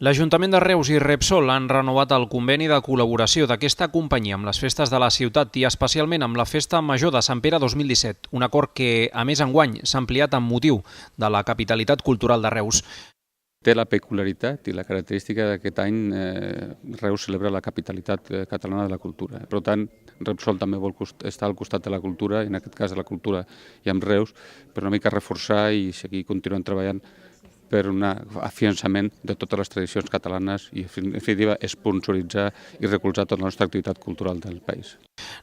L'Ajuntament de Reus i Repsol han renovat el conveni de col·laboració d'aquesta companyia amb les festes de la ciutat i especialment amb la Festa Major de Sant Pere 2017, un acord que, a més, enguany s'ha ampliat amb motiu de la capitalitat cultural de Reus. Té la peculiaritat i la característica d'aquest any Reus celebra la capitalitat catalana de la cultura. Per tant, Repsol també vol estar al costat de la cultura, i en aquest cas de la cultura i amb Reus, per una mica reforçar i seguir continuant treballant per un afiançament de totes les tradicions catalanes i, en definitiva, sponsoritzar i recolzar tota la nostra activitat cultural del país.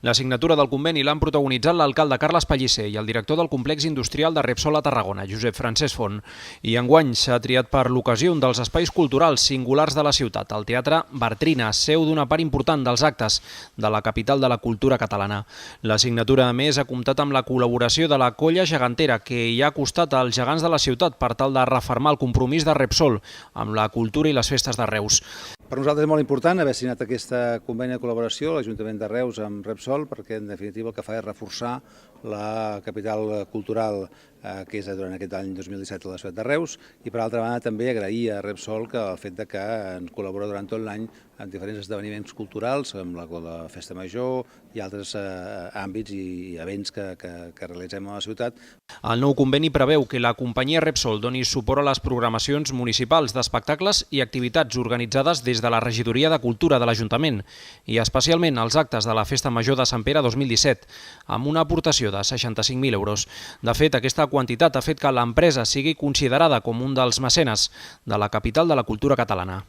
La signatura del conveni l'han protagonitzat l'alcalde Carles Pellicer i el director del complex industrial de Repsol a Tarragona, Josep Francesc Font. I enguany s'ha triat per l'ocasió un dels espais culturals singulars de la ciutat, el Teatre Bartrina, seu d'una part important dels actes de la capital de la cultura catalana. La signatura, a més, ha comptat amb la col·laboració de la Colla Gegantera, que hi ha acostat als gegants de la ciutat per tal de refermar el compromís de Repsol amb la cultura i les festes de Reus. Per nosaltres és molt important haver signat aquesta conveni de col·laboració a l'Ajuntament de Reus amb Repsol, perquè en definitiva el que fa és reforçar la capital cultural que és durant aquest any 2017 a la ciutat de Reus, i per altra banda també agrair a Repsol el fet que ens col·labora durant tot l'any en diferents esdeveniments culturals, amb la Festa Major i altres àmbits i events que realitzem a la ciutat. El nou conveni preveu que la companyia Repsol doni suport a les programacions municipals d'espectacles i activitats organitzades des de la Regidoria de Cultura de l'Ajuntament i especialment els actes de la Festa Major de Sant Pere 2017, amb una aportació de 65.000 euros. De fet, aquesta quantitat ha fet que l'empresa sigui considerada com un dels mecenes de la capital de la cultura catalana.